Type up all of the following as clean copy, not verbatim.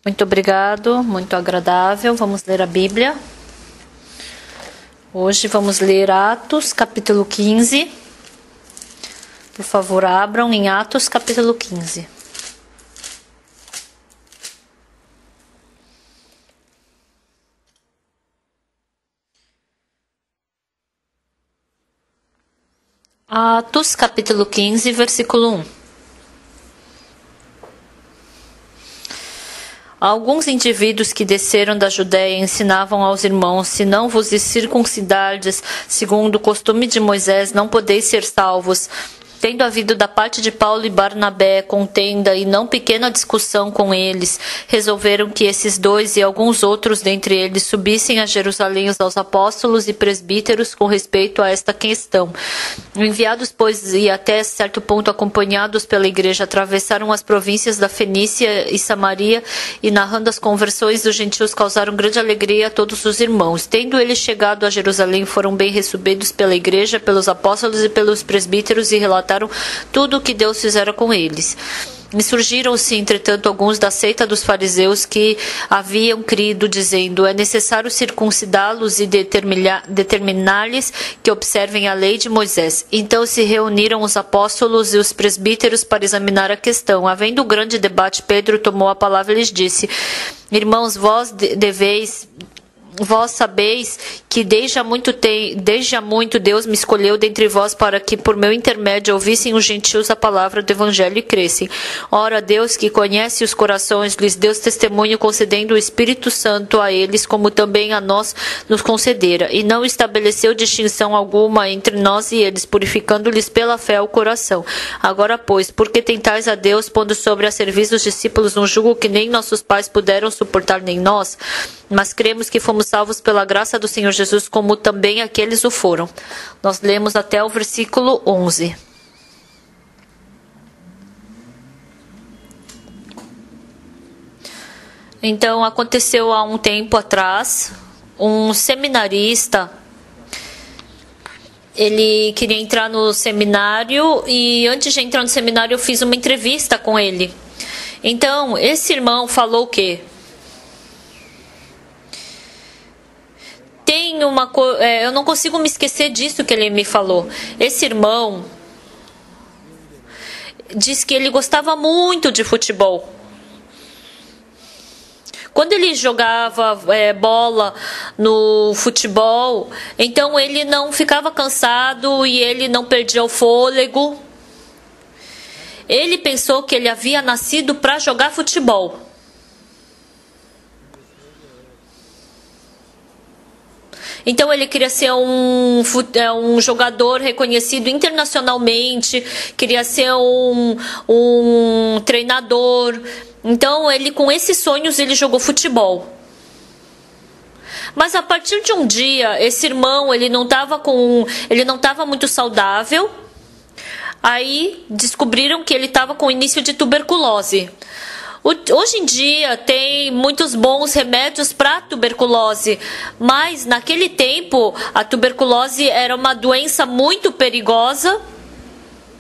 Muito obrigado, muito agradável. Vamos ler a Bíblia. Hoje vamos ler Atos, capítulo 15. Por favor, abram em Atos, capítulo 15. Atos, capítulo 15, versículo 1. Alguns indivíduos que desceram da Judéia ensinavam aos irmãos: se não vos circuncidardes segundo o costume de Moisés, não podeis ser salvos. Tendo havido da parte de Paulo e Barnabé contenda e não pequena discussão com eles, resolveram que esses dois e alguns outros dentre eles subissem a Jerusalém aos apóstolos e presbíteros com respeito a esta questão. Enviados, pois, e até certo ponto acompanhados pela igreja, atravessaram as províncias da Fenícia e Samaria e, narrando as conversões dos gentios, causaram grande alegria a todos os irmãos. Tendo eles chegado a Jerusalém, foram bem recebidos pela igreja, pelos apóstolos e pelos presbíteros e relataram tudo o que Deus fizera com eles. E surgiram-se, entretanto, alguns da seita dos fariseus que haviam crido, dizendo: é necessário circuncidá-los e determinar-lhes que observem a lei de Moisés. Então se reuniram os apóstolos e os presbíteros para examinar a questão. Havendo grande debate, Pedro tomou a palavra e lhes disse: irmãos, vós sabeis que desde há muito Deus me escolheu dentre vós para que por meu intermédio ouvissem os gentios a palavra do evangelho e crescem. Ora, Deus, que conhece os corações, lhes deu testemunho concedendo o Espírito Santo a eles, como também a nós nos concedera, e não estabeleceu distinção alguma entre nós e eles, purificando-lhes pela fé o coração. Agora, pois, por que tentais a Deus, pondo sobre a serviço dos discípulos um jugo que nem nossos pais puderam suportar, nem nós? Mas cremos que fomos salvos pela graça do Senhor Jesus, como também aqueles o foram. Nós lemos até o versículo 11. Então, aconteceu há um tempo atrás, um seminarista, ele queria entrar no seminário e antes de entrar no seminário eu fiz uma entrevista com ele. Então, esse irmão falou o quê? Eu não consigo me esquecer disso que ele me falou. Esse irmão disse que ele gostava muito de futebol. Quando ele jogava bola no futebol, então ele não ficava cansado e ele não perdia o fôlego. Ele pensou que ele havia nascido para jogar futebol. Então ele queria ser um jogador reconhecido internacionalmente, queria ser um treinador. Então ele, com esses sonhos, ele jogou futebol. Mas a partir de um dia, esse irmão ele não estava muito saudável. Aí descobriram que ele estava com início de tuberculose. Hoje em dia tem muitos bons remédios para tuberculose, mas naquele tempo a tuberculose era uma doença muito perigosa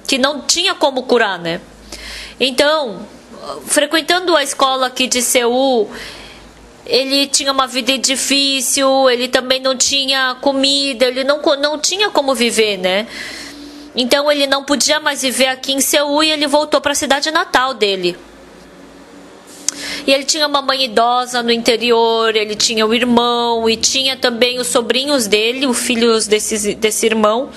que não tinha como curar, né? Então, frequentando a escola aqui de Seul, ele tinha uma vida difícil, ele também não tinha comida, ele não tinha como viver, né? Então ele não podia mais viver aqui em Seul e ele voltou para a cidade natal dele. E ele tinha uma mãe idosa no interior, ele tinha o irmão e tinha também os sobrinhos dele, os filhos desse irmão.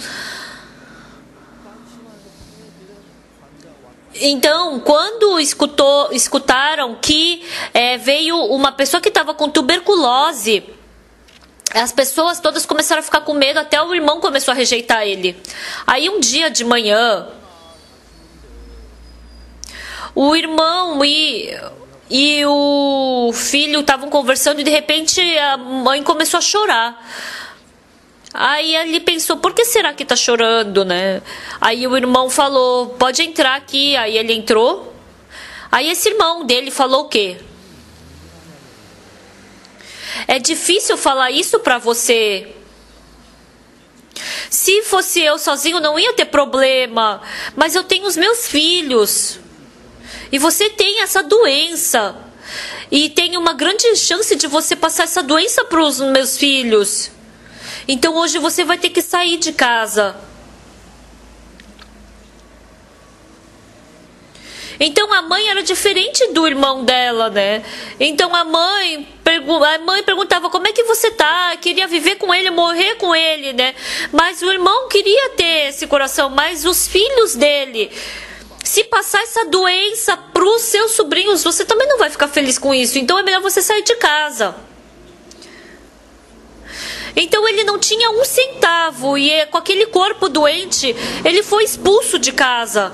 Então, quando escutaram que veio uma pessoa que estava com tuberculose, as pessoas todas começaram a ficar com medo, até o irmão começou a rejeitar ele. Aí um dia de manhã, o irmão e o filho estavam conversando e de repente a mãe começou a chorar. Aí ele pensou: por que será que tá chorando, né? Aí o irmão falou: pode entrar aqui. Aí ele entrou. Aí esse irmão dele falou o quê? É difícil falar isso pra você. Se fosse eu sozinho não ia ter problema, mas eu tenho os meus filhos. E você tem essa doença. e tem uma grande chance de você passar essa doença para os meus filhos. Então hoje você vai ter que sair de casa. Então a mãe era diferente do irmão dela, né? Então a mãe perguntava: como é que você tá? Queria viver com ele, morrer com ele, né? Mas o irmão queria ter esse coração, mas os filhos dele, se passar essa doença para os seus sobrinhos, você também não vai ficar feliz com isso. Então é melhor você sair de casa. Então ele não tinha um centavo e com aquele corpo doente, ele foi expulso de casa.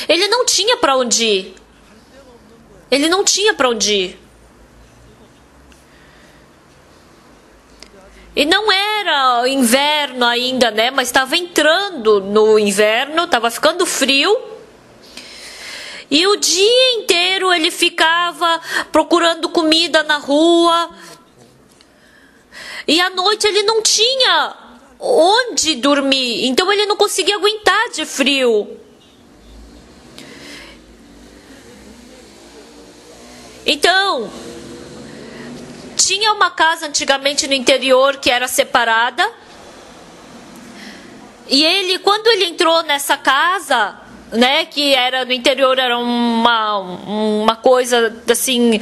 Ele não tinha para onde ir. Ele não tinha para onde ir. E não era inverno ainda, né? Mas estava entrando no inverno, estava ficando frio. E o dia inteiro ele ficava procurando comida na rua. E à noite ele não tinha onde dormir. Então ele não conseguia aguentar de frio. Então, tinha uma casa antigamente no interior que era separada. E ele, quando ele entrou nessa casa, né, que era no interior, era uma coisa assim,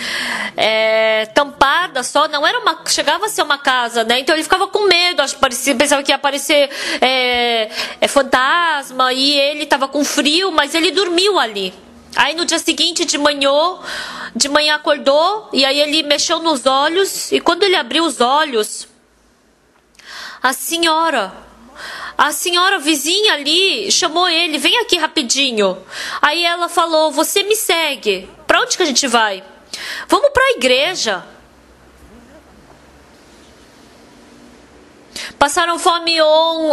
tampada só, não era chegava a ser uma casa, né? Então ele ficava com medo, pensava que ia aparecer fantasma, e ele estava com frio, mas ele dormiu ali. Aí no dia seguinte, de manhã acordou, e aí ele mexeu nos olhos, e quando ele abriu os olhos, a senhora vizinha ali chamou ele: vem aqui rapidinho. Aí ela falou: você me segue. Pra onde que a gente vai? Vamos pra igreja.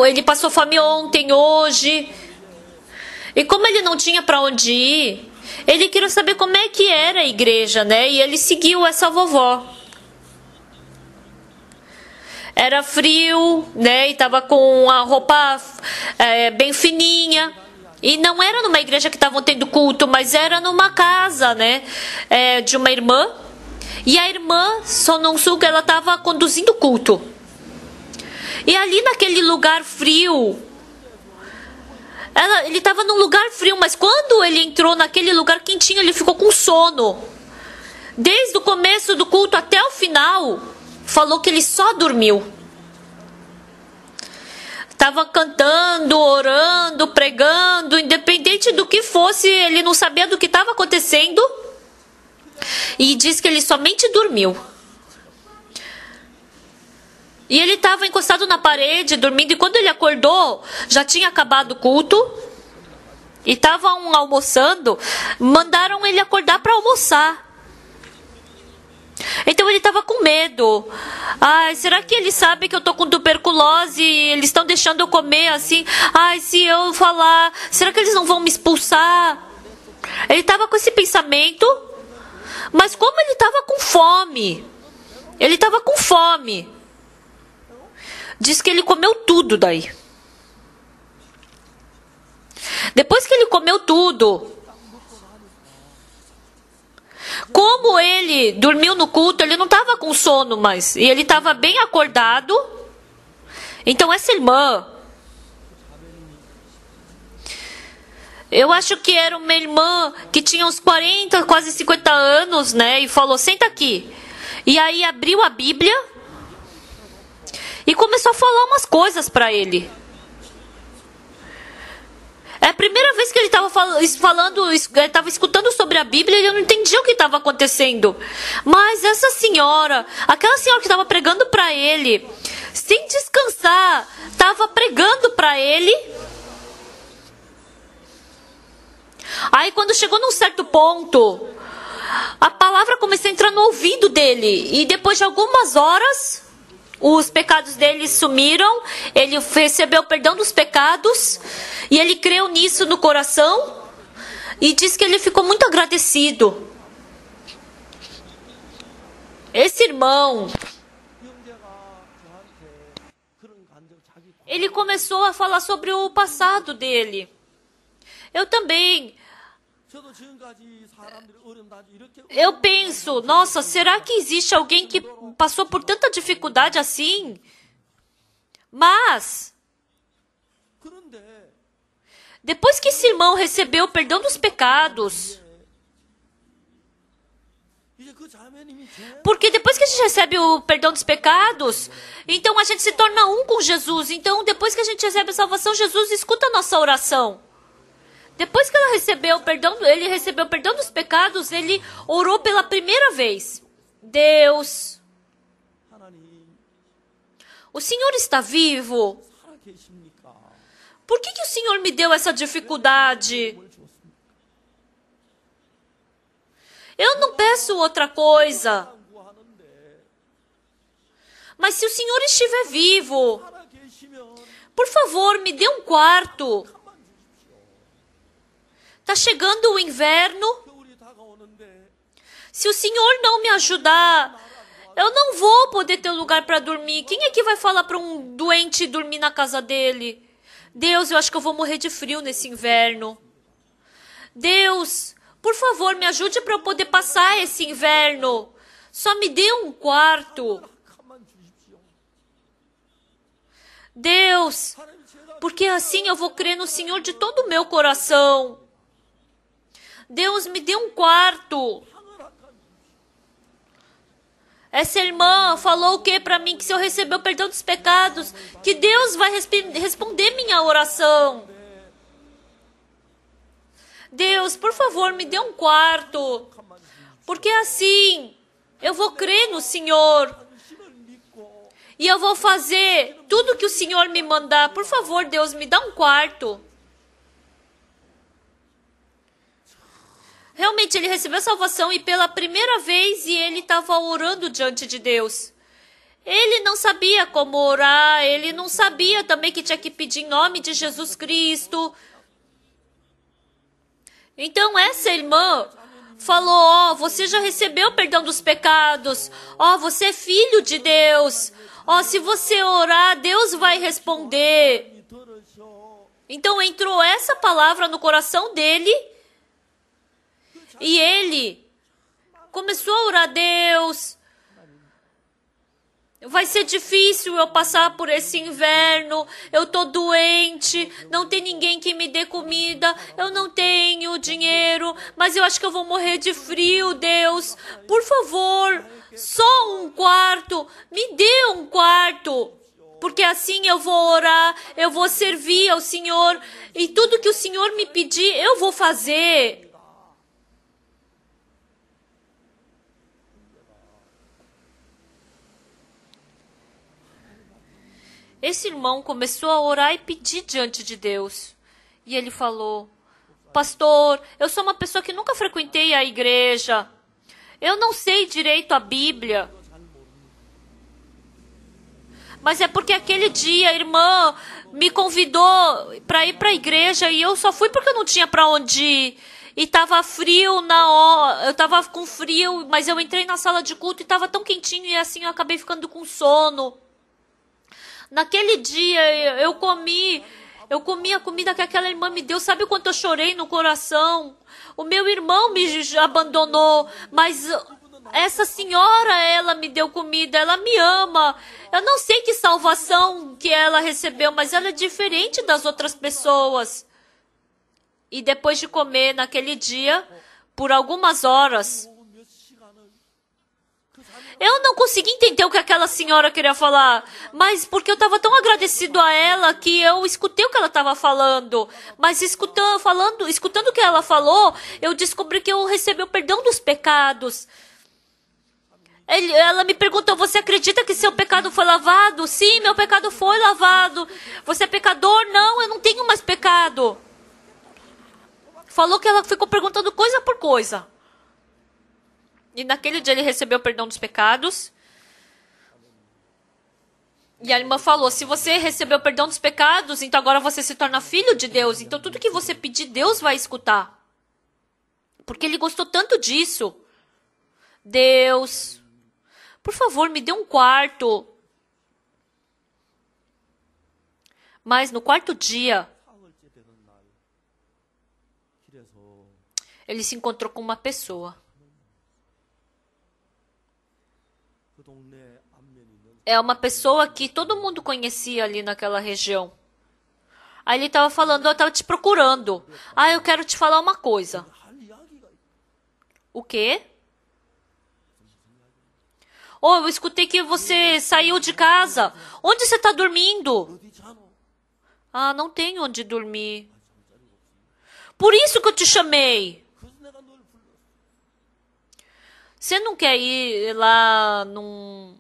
Ele passou fome ontem, hoje. E como ele não tinha para onde ir, ele queria saber como é que era a igreja, né? E ele seguiu essa vovó. Era frio, né? E tava com a roupa bem fininha. E não era numa igreja que estavam tendo culto, mas era numa casa, né? De uma irmã. E a irmã Sononsuke, ela estava conduzindo o culto. E ali naquele lugar frio, ele estava num lugar frio, mas quando ele entrou naquele lugar quentinho, ele ficou com sono. Desde o começo do culto até o final, falou que ele só dormiu. Estava cantando, orando, pregando, independente do que fosse, ele não sabia do que estava acontecendo. E diz que ele somente dormiu. E ele estava encostado na parede, dormindo, e quando ele acordou, já tinha acabado o culto. E estavam almoçando, mandaram ele acordar para almoçar. Então ele estava com medo. Ai, será que eles sabem que eu tô com tuberculose e eles estão deixando eu comer assim? Ai, se eu falar, será que eles não vão me expulsar? Ele estava com esse pensamento, mas como ele estava com fome, diz que ele comeu tudo daí. Depois que ele comeu tudo, como ele dormiu no culto, ele não estava com sono mais. E ele estava bem acordado. Então essa irmã, eu acho que era uma irmã que tinha uns 40, quase 50 anos, né? E falou: senta aqui. E aí abriu a Bíblia e começou a falar umas coisas para ele. É a primeira vez que ele estava estava escutando sobre a Bíblia, e ele não entendia o que estava acontecendo. Mas essa senhora, aquela senhora que estava pregando para ele, sem descansar, estava pregando para ele. Aí quando chegou num certo ponto, a palavra começou a entrar no ouvido dele. E depois de algumas horas, os pecados dele sumiram, ele recebeu o perdão dos pecados, e ele creu nisso no coração, e diz que ele ficou muito agradecido. Esse irmão, ele começou a falar sobre o passado dele. Eu também Eu penso, nossa, será que existe alguém que passou por tanta dificuldade assim? Mas, depois que esse irmão recebeu o perdão dos pecados, porque depois que a gente recebe o perdão dos pecados, então a gente se torna um com Jesus. Então, depois que a gente recebe a salvação, Jesus escuta a nossa oração. Depois que ele recebeu o perdão dos pecados, ele orou pela primeira vez. Deus, o Senhor está vivo? Por que o Senhor me deu essa dificuldade? Eu não peço outra coisa. Mas se o Senhor estiver vivo, por favor, me dê um quarto. Está chegando o inverno. Se o Senhor não me ajudar, eu não vou poder ter lugar para dormir. Quem é que vai falar para um doente dormir na casa dele? Deus, eu acho que eu vou morrer de frio nesse inverno. Deus, por favor, me ajude para eu poder passar esse inverno. Só me dê um quarto. Deus, porque assim eu vou crer no Senhor de todo o meu coração. Deus, me dê um quarto. Essa irmã falou o que para mim? Que se eu receber o perdão dos pecados, que Deus vai responder minha oração. Deus, por favor, me dê um quarto. Porque assim, eu vou crer no Senhor. E eu vou fazer tudo que o Senhor me mandar. Por favor, Deus, me dá um quarto. Realmente, ele recebeu a salvação e pela primeira vez ele estava orando diante de Deus. Ele não sabia como orar, ele não sabia também que tinha que pedir em nome de Jesus Cristo. Então, essa irmã falou, você já recebeu o perdão dos pecados. Você é filho de Deus. Se você orar, Deus vai responder. Então, entrou essa palavra no coração dele. E ele começou a orar a Deus. Vai ser difícil eu passar por esse inverno. Eu tô doente. Não tem ninguém que me dê comida. Eu não tenho dinheiro. Mas eu acho que eu vou morrer de frio, Deus. Por favor, só um quarto. Me dê um quarto. Porque assim eu vou orar. Eu vou servir ao Senhor. E tudo que o Senhor me pedir, eu vou fazer. Esse irmão começou a orar e pedir diante de Deus. E ele falou, pastor, eu sou uma pessoa que nunca frequentei a igreja. Eu não sei direito a Bíblia. Mas é porque aquele dia a irmã me convidou para ir para a igreja e eu só fui porque eu não tinha para onde ir. E estava frio na hora, eu estava com frio, mas eu entrei na sala de culto e estava tão quentinho e assim eu acabei ficando com sono. Naquele dia eu comi a comida que aquela irmã me deu. Sabe o quanto eu chorei no coração? O meu irmão me abandonou, mas essa senhora, ela me deu comida, ela me ama. Eu não sei que salvação que ela recebeu, mas ela é diferente das outras pessoas. E depois de comer naquele dia, por algumas horas, eu não consegui entender o que aquela senhora queria falar, mas porque eu estava tão agradecido a ela que eu escutei o que ela estava falando. Mas escutando o que ela falou, eu descobri que eu recebi o perdão dos pecados. Ela me perguntou, você acredita que seu pecado foi lavado? Sim, meu pecado foi lavado. Você é pecador? Não, eu não tenho mais pecado. Falou que ela ficou perguntando coisa por coisa. E naquele dia ele recebeu o perdão dos pecados. E a irmã falou, se você recebeu o perdão dos pecados, então agora você se torna filho de Deus. Então tudo que você pedir, Deus vai escutar. Porque ele gostou tanto disso. Deus, por favor, me dê um quarto. Mas no quarto dia, Ele se encontrou com uma pessoa. É uma pessoa que todo mundo conhecia ali naquela região. Aí ele estava falando, eu estava te procurando. Ah, eu quero te falar uma coisa. O quê? Oh, eu escutei que você saiu de casa. Onde você está dormindo? Ah, não tenho onde dormir. Por isso que eu te chamei. Você não quer ir lá no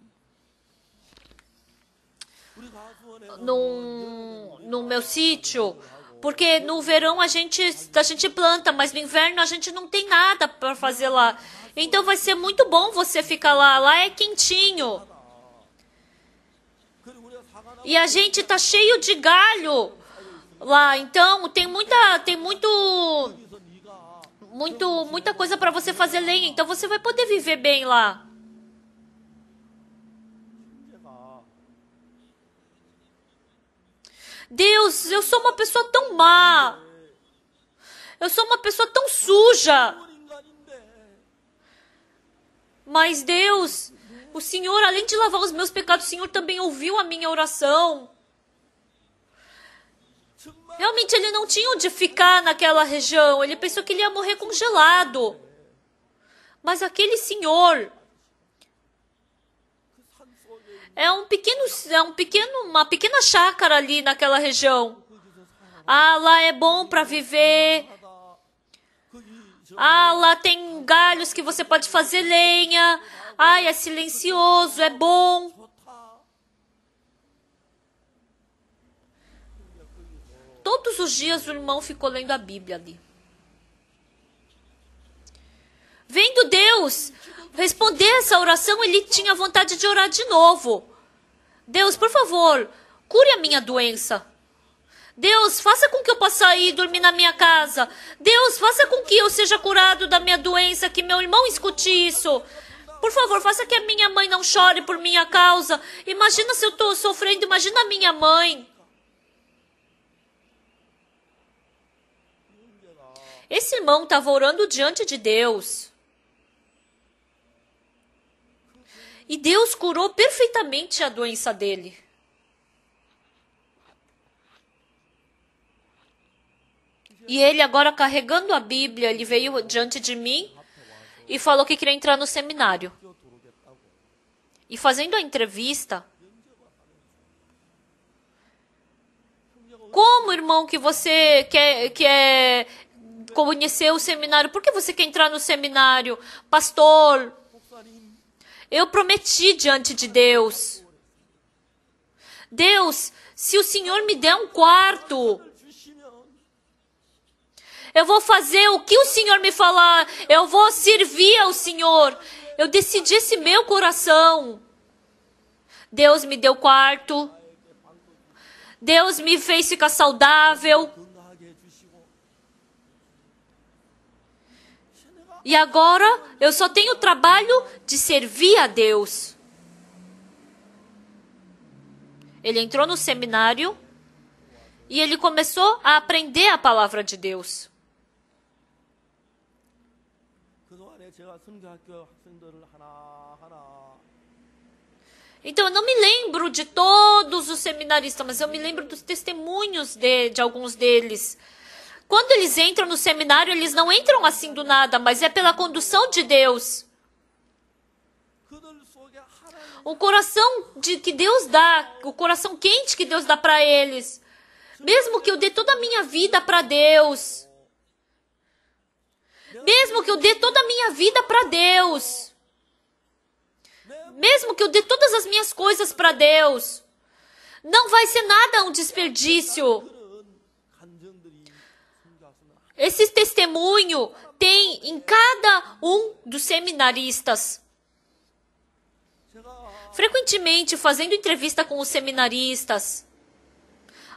meu sítio? Porque no verão a gente planta, mas no inverno a gente não tem nada para fazer lá. Então vai ser muito bom você ficar lá. Lá é quentinho. E a gente tá cheio de galho lá. Então tem muita coisa para você fazer lenha. Então você vai poder viver bem lá. Deus, eu sou uma pessoa tão má. Eu sou uma pessoa tão suja. Mas Deus, o Senhor, além de lavar os meus pecados, o Senhor também ouviu a minha oração. Realmente ele não tinha onde ficar naquela região. Ele pensou que ele ia morrer congelado. Mas aquele senhor uma pequena chácara ali naquela região. Ah, lá é bom para viver. Ah, lá tem galhos que você pode fazer lenha. Ah, é silencioso, é bom. Todos os dias o irmão ficou lendo a Bíblia ali. Vendo Deus responder essa oração, ele tinha vontade de orar de novo. Deus, por favor, cure a minha doença. Deus, faça com que eu possa ir dormir na minha casa. Deus, faça com que eu seja curado da minha doença, que meu irmão escute isso. Por favor, faça que a minha mãe não chore por minha causa. Imagina se eu estou sofrendo, imagina a minha mãe. Esse irmão estava orando diante de Deus. E Deus curou perfeitamente a doença dele. E ele agora carregando a Bíblia, ele veio diante de mim e falou que queria entrar no seminário. E fazendo a entrevista, como, irmão, que você quer conhecer o seminário? Por que você quer entrar no seminário? Pastor, eu prometi diante de Deus. Deus, se o Senhor me der um quarto, eu vou fazer o que o Senhor me falar. Eu vou servir ao Senhor. Eu decidi esse meu coração. Deus me deu quarto. Deus me fez ficar saudável. E agora eu só tenho o trabalho de servir a Deus. Ele entrou no seminário e ele começou a aprender a palavra de Deus. Então eu não me lembro de todos os seminaristas, mas eu me lembro dos testemunhos de alguns deles. Quando eles entram no seminário, eles não entram assim do nada, mas é pela condução de Deus. O coração que Deus dá, o coração quente que Deus dá para eles. Mesmo que eu dê toda a minha vida para Deus. Mesmo que eu dê toda a minha vida para Deus. Mesmo que eu dê todas as minhas coisas para Deus. Não vai ser nada um desperdício. Esse testemunho tem em cada um dos seminaristas. Frequentemente, fazendo entrevista com os seminaristas.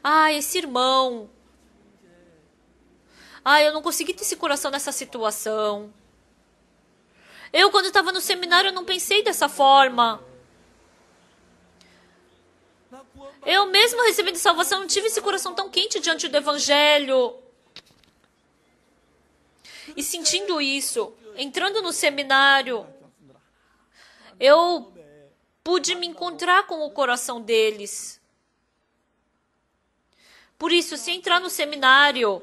Ah, esse irmão. Ah, eu não consegui ter esse coração nessa situação. Eu, quando estava no seminário, eu não pensei dessa forma. Eu mesmo recebendo salvação, não tive esse coração tão quente diante do Evangelho. E sentindo isso, entrando no seminário, eu pude me encontrar com o coração deles. Por isso, se entrar no seminário,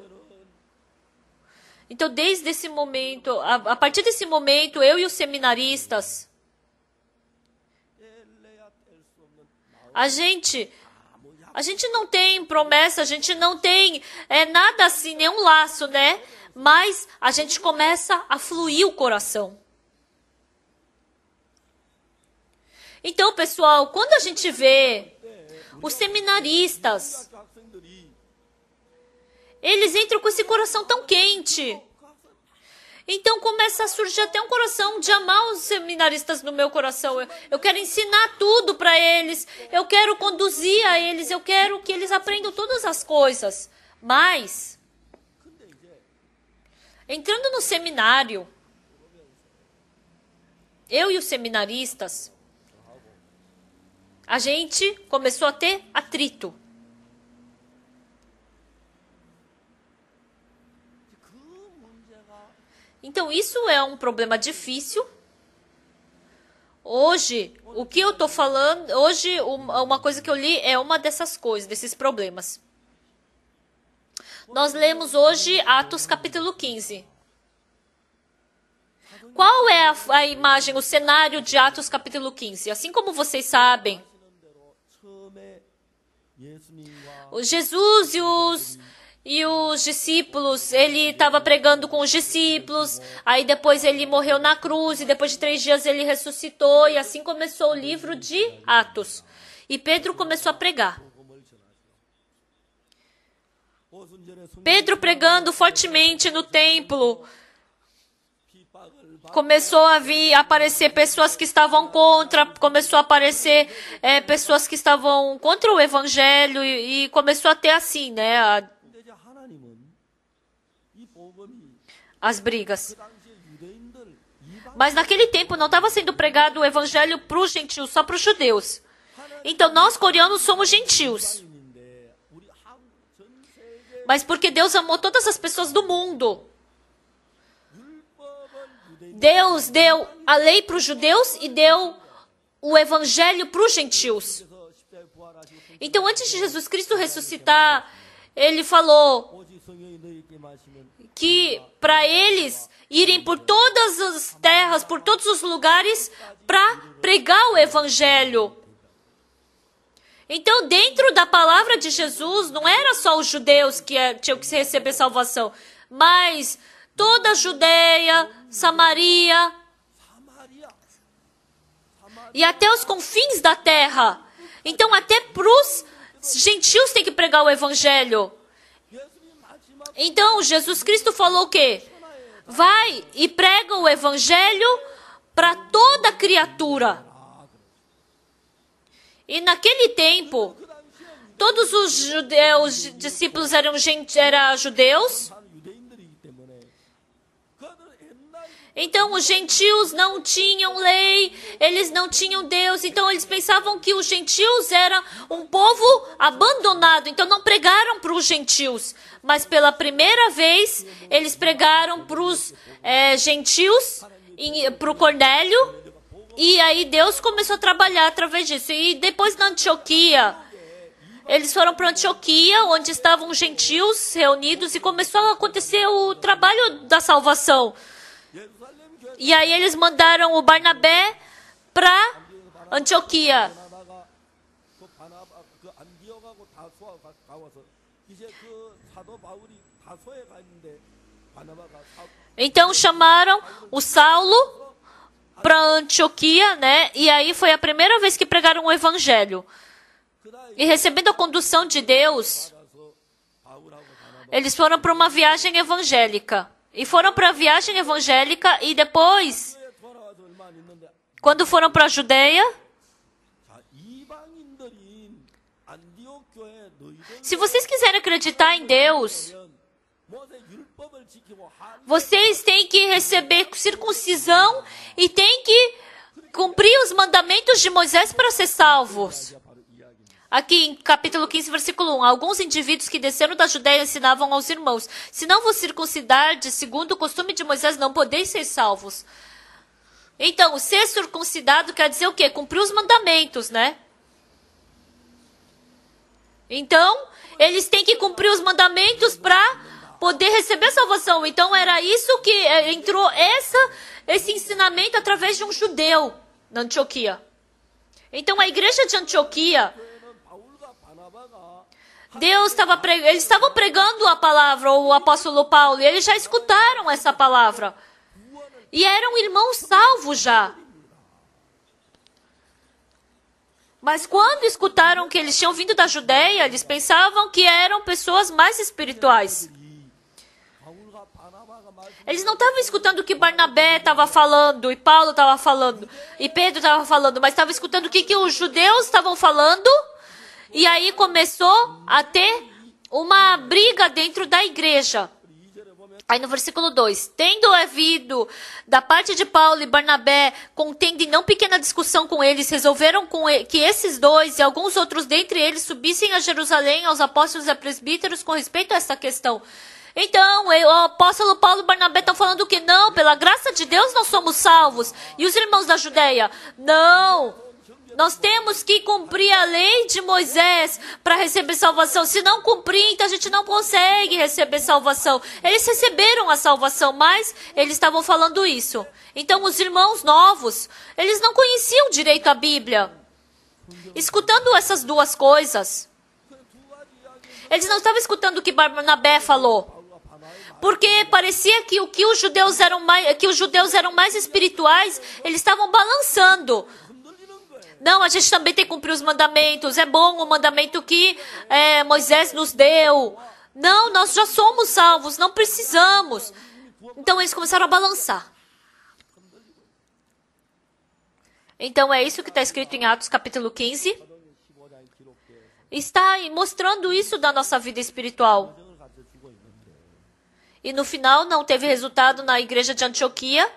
então desde esse momento, a partir desse momento, eu e os seminaristas, a gente não tem promessa, a gente não tem nada assim, nenhum laço, né? Mas a gente começa a fluir o coração. Então, pessoal, quando a gente vê os seminaristas, eles entram com esse coração tão quente. Então começa a surgir até um coração de amar os seminaristas no meu coração. Eu quero ensinar tudo para eles. Eu quero conduzir a eles. Eu quero que eles aprendam todas as coisas. Mas, entrando no seminário, eu e os seminaristas, a gente começou a ter atrito. Então, isso é um problema difícil. Hoje, o que eu estou falando, hoje, uma coisa que eu li é uma dessas coisas, desses problemas. Nós lemos hoje Atos capítulo 15. Qual é a imagem, o cenário de Atos capítulo 15? Assim como vocês sabem, Jesus e os discípulos, ele estava pregando com os discípulos, aí depois ele morreu na cruz, e depois de 3 dias ele ressuscitou, e assim começou o livro de Atos. E Pedro começou a pregar. Pedro pregando fortemente no templo. Começou a aparecer pessoas que estavam contra, começou a aparecer pessoas que estavam contra o evangelho, e começou a ter assim, né, as brigas. Mas naquele tempo não estava sendo pregado o evangelho para os gentios, só para os judeus. Então nós coreanos somos gentios. Mas porque Deus amou todas as pessoas do mundo. Deus deu a lei para os judeus e deu o evangelho para os gentios. Então antes de Jesus Cristo ressuscitar, ele falou que para eles irem por todas as terras, por todos os lugares, para pregar o evangelho. Então, dentro da palavra de Jesus, não era só os judeus que tinham que receber salvação, mas toda a Judeia, Samaria e até os confins da terra. Então, até para os gentios tem que pregar o evangelho. Então, Jesus Cristo falou o quê? Vai e prega o evangelho para toda criatura. E naquele tempo, todos os discípulos eram judeus. Então, os gentios não tinham lei, eles não tinham Deus. Então, eles pensavam que os gentios eram um povo abandonado. Então, não pregaram para os gentios. Mas, pela primeira vez, eles pregaram para os gentios, para o Cornélio. E aí, Deus começou a trabalhar através disso. E depois, na Antioquia, eles foram para Antioquia, onde estavam os gentios reunidos. E começou a acontecer o trabalho da salvação. E aí eles mandaram o Barnabé para Antioquia. Então chamaram o Saulo para Antioquia, né? E aí foi a primeira vez que pregaram o evangelho. E recebendo a condução de Deus, eles foram para uma viagem evangélica. E foram para a viagem evangélica e depois, quando foram para a Judeia, se vocês quiserem acreditar em Deus, vocês têm que receber circuncisão e têm que cumprir os mandamentos de Moisés para ser salvos. Aqui em capítulo 15, versículo 1. Alguns indivíduos que desceram da Judéia ensinavam aos irmãos: se não vos circuncidardes, segundo o costume de Moisés, não podeis ser salvos. Então, ser circuncidado quer dizer o quê? Cumprir os mandamentos, né? Então, eles têm que cumprir os mandamentos para poder receber salvação. Então, era isso que entrou esse ensinamento através de um judeu na Antioquia. Então, a igreja de Antioquia, eles estavam pregando a palavra, o apóstolo Paulo, e eles já escutaram essa palavra. E eram irmãos salvos já. Mas quando escutaram que eles tinham vindo da Judéia, eles pensavam que eram pessoas mais espirituais. Eles não estavam escutando o que Barnabé estava falando, e Paulo estava falando, e Pedro estava falando, mas estavam escutando o que os judeus estavam falando, e aí começou a ter uma briga dentro da igreja. Aí no versículo 2, tendo havido da parte de Paulo e Barnabé contenda e não pequena discussão com eles, resolveram que esses dois e alguns outros dentre eles subissem a Jerusalém aos apóstolos e presbíteros com respeito a essa questão. Então, o apóstolo Paulo e Barnabé estão falando que não, pela graça de Deus nós somos salvos. E os irmãos da Judéia, não. Nós temos que cumprir a lei de Moisés para receber salvação. Se não cumprir, então a gente não consegue receber salvação. Eles receberam a salvação, mas eles estavam falando isso. Então, os irmãos novos, eles não conheciam direito a Bíblia. Escutando essas duas coisas, eles não estavam escutando o que Barnabé falou. Porque parecia que os judeus eram mais espirituais, eles estavam balançando. Não, a gente também tem que cumprir os mandamentos. É bom o mandamento que Moisés nos deu. Não, nós já somos salvos, não precisamos. Então eles começaram a balançar. Então é isso que está escrito em Atos capítulo 15. Está mostrando isso da nossa vida espiritual. E no final não teve resultado na igreja de Antioquia.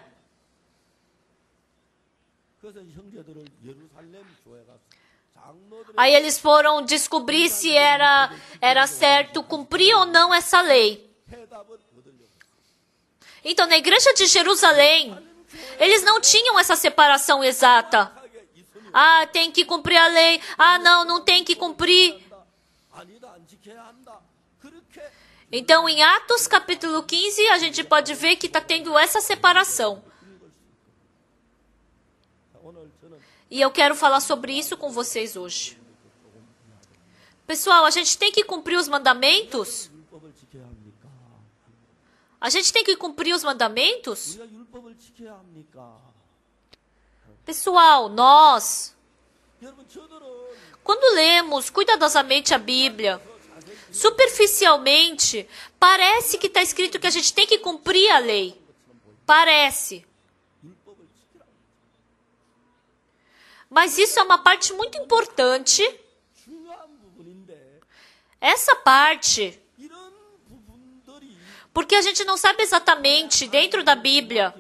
Aí eles foram descobrir se era certo cumprir ou não essa lei. Então, na igreja de Jerusalém, eles não tinham essa separação exata. Ah, tem que cumprir a lei. Ah, não tem que cumprir. Então, em Atos capítulo 15, a gente pode ver que está tendo essa separação. E eu quero falar sobre isso com vocês hoje. Pessoal, a gente tem que cumprir os mandamentos? A gente tem que cumprir os mandamentos? Pessoal, nós, quando lemos cuidadosamente a Bíblia, superficialmente, parece que está escrito que a gente tem que cumprir a lei. Parece. Mas isso é uma parte muito importante. Essa parte, porque a gente não sabe exatamente dentro da Bíblia.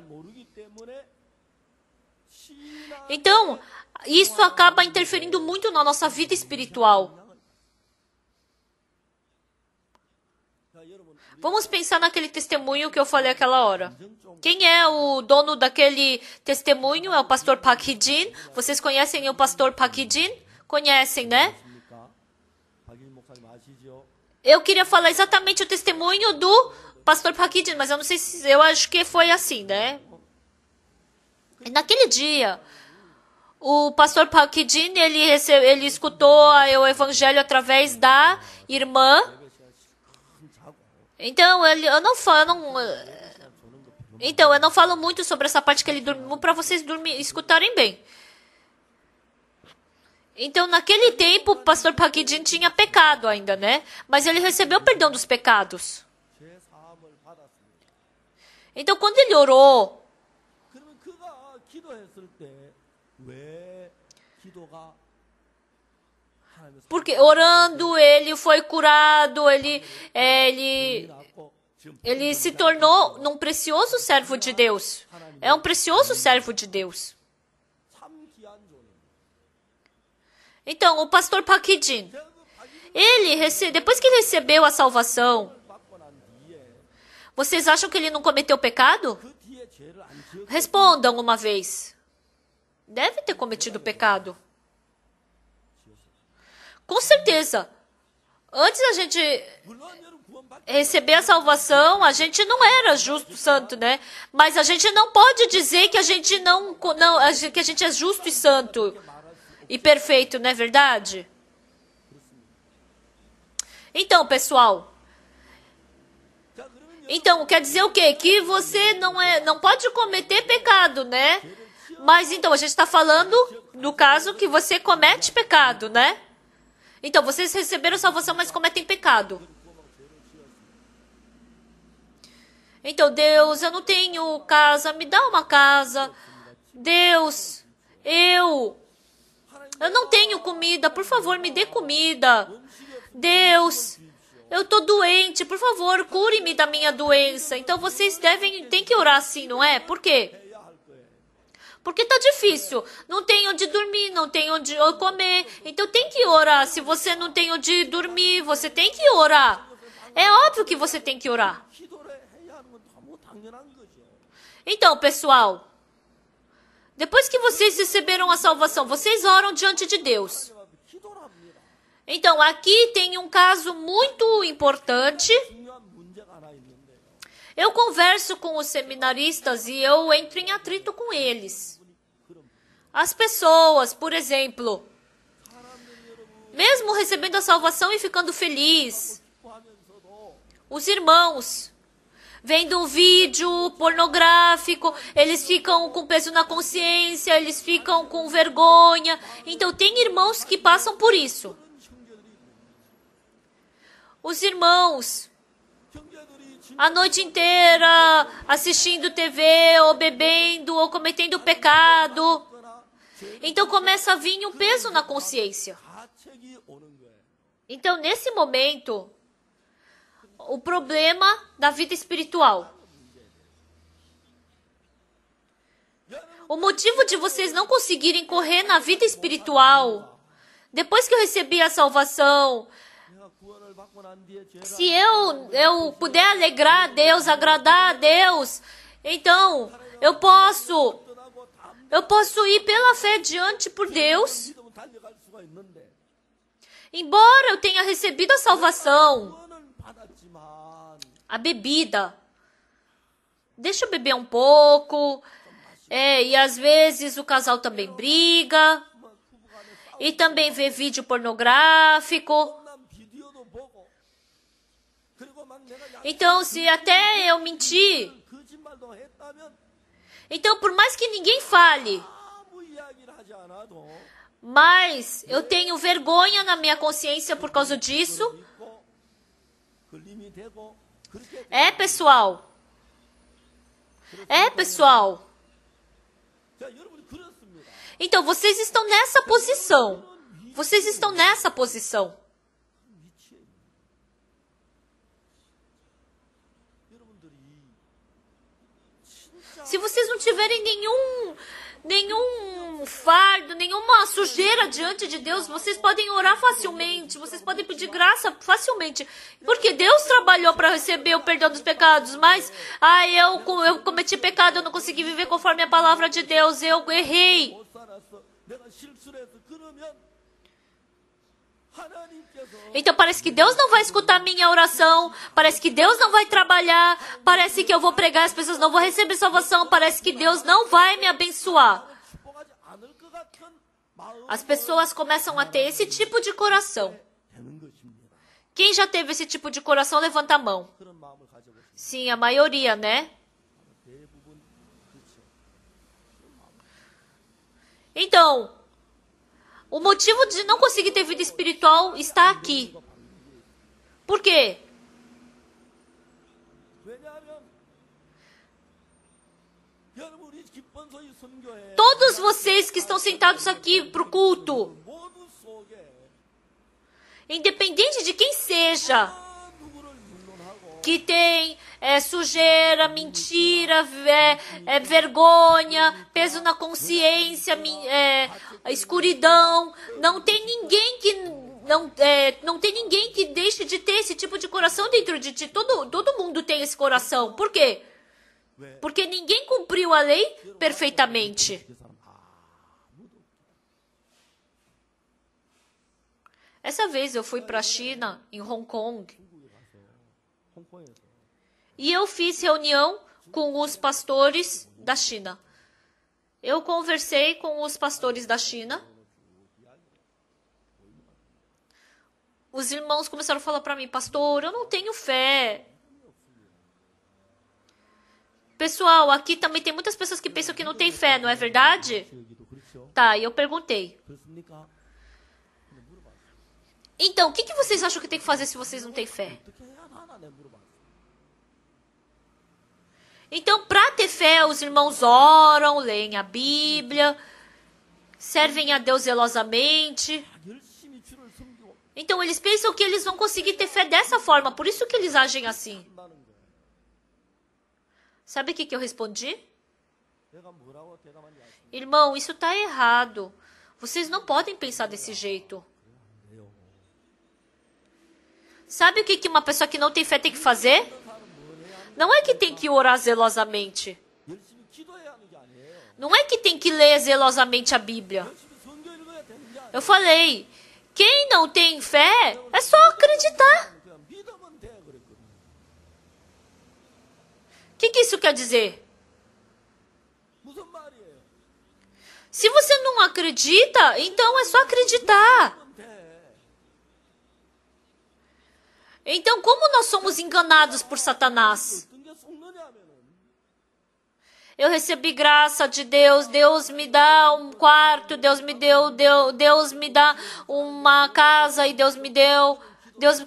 Então, isso acaba interferindo muito na nossa vida espiritual. Vamos pensar naquele testemunho que eu falei aquela hora. Quem é o dono daquele testemunho? É o pastor Park Hee-jin. Vocês conhecem o pastor Park Hee-jin? Conhecem, né? Eu queria falar exatamente o testemunho do pastor Park Hee-jin, mas eu não sei se... Eu acho que foi assim, né? E naquele dia, o pastor Park Hee-jin, ele escutou o evangelho através da irmã. Então, eu não falo muito sobre essa parte que ele dormiu para vocês escutarem bem. Então, naquele tempo, o pastor Park Hee-jin tinha pecado ainda, né? Mas ele recebeu o perdão dos pecados. Então, quando ele orou, porque orando, ele foi curado, ele se tornou um precioso servo de Deus. É um precioso servo de Deus. Então, o pastor Pakidin, depois que ele recebeu a salvação, vocês acham que ele não cometeu pecado? Respondam uma vez. Deve ter cometido pecado. Com certeza. Antes da gente receber a salvação, a gente não era justo, santo, né? Mas a gente não pode dizer que a gente que a gente é justo e santo e perfeito, não é verdade? Então, pessoal, então quer dizer o quê? Que você não pode cometer pecado, né? Mas então a gente está falando no caso que você comete pecado, né? Então vocês receberam salvação, mas cometem pecado. Então, Deus, eu não tenho casa, me dá uma casa. Deus, eu não tenho comida, por favor, me dê comida. Deus, eu tô doente, por favor, cure-me da minha doença. Então, vocês têm que orar assim, não é? Por quê? Porque tá difícil. Não tem onde dormir, não tem onde comer. Então, tem que orar. Se você não tem onde dormir, você tem que orar. É óbvio que você tem que orar. Então, pessoal, depois que vocês receberam a salvação, vocês oram diante de Deus. Então, aqui tem um caso muito importante. Eu converso com os seminaristas e eu entro em atrito com eles. As pessoas, por exemplo, mesmo recebendo a salvação e ficando feliz, os irmãos vendo um vídeo pornográfico, eles ficam com peso na consciência, eles ficam com vergonha. Então, tem irmãos que passam por isso. Os irmãos, a noite inteira, assistindo TV, ou bebendo, ou cometendo pecado. Então, começa a vir um peso na consciência. Então, nesse momento, o problema da vida espiritual. O motivo de vocês não conseguirem correr na vida espiritual, depois que eu recebi a salvação, se eu puder alegrar a Deus, agradar a Deus, então eu posso ir pela fé diante por Deus, embora eu tenha recebido a salvação. A bebida. Deixa eu beber um pouco. E às vezes o casal também briga. E também vê vídeo pornográfico. Então, se até eu mentir. Então, por mais que ninguém fale, mas eu tenho vergonha na minha consciência por causa disso. Pessoal. Pessoal. Então, vocês estão nessa posição. Vocês estão nessa posição. Se vocês não tiverem nenhum fardo, nenhuma sujeira diante de Deus, vocês podem orar facilmente, vocês podem pedir graça facilmente, porque Deus trabalhou para receber o perdão dos pecados, mas eu cometi pecado, eu não consegui viver conforme a palavra de Deus, eu errei. Então parece que Deus não vai escutar a minha oração, parece que Deus não vai trabalhar, parece que eu vou pregar, as pessoas não vão receber salvação, parece que Deus não vai me abençoar. As pessoas começam a ter esse tipo de coração. Quem já teve esse tipo de coração, levanta a mão. Sim, a maioria, né? Então, o motivo de não conseguir ter vida espiritual está aqui. Por quê? Todos vocês que estão sentados aqui para o culto, independente de quem seja, que tem sujeira, mentira, vergonha, peso na consciência, escuridão. Não tem ninguém que não tem ninguém que deixe de ter esse tipo de coração dentro de ti. Todo mundo tem esse coração. Por quê? Porque ninguém cumpriu a lei perfeitamente. Essa vez eu fui para a China, em Hong Kong, e eu fiz reunião com os pastores da China. Eu conversei com os pastores da China. Os irmãos começaram a falar para mim: pastor, eu não tenho fé. Pessoal, aqui também tem muitas pessoas que pensam que não tem fé, não é verdade? Tá, e eu perguntei: então, o que vocês acham que tem que fazer se vocês não têm fé? Então, para ter fé, os irmãos oram, leem a Bíblia, servem a Deus zelosamente. Então, eles pensam que eles vão conseguir ter fé dessa forma, por isso que eles agem assim. Sabe o que eu respondi? Irmão, isso está errado. Vocês não podem pensar desse jeito. Sabe o que uma pessoa que não tem fé tem que fazer? Não é que tem que orar zelosamente. Não é que tem que ler zelosamente a Bíblia. Eu falei, quem não tem fé é só acreditar. O que isso quer dizer? Se você não acredita, então é só acreditar. Então, como nós somos enganados por Satanás? Eu recebi graça de Deus, Deus me dá um quarto, Deus me dá uma casa e Deus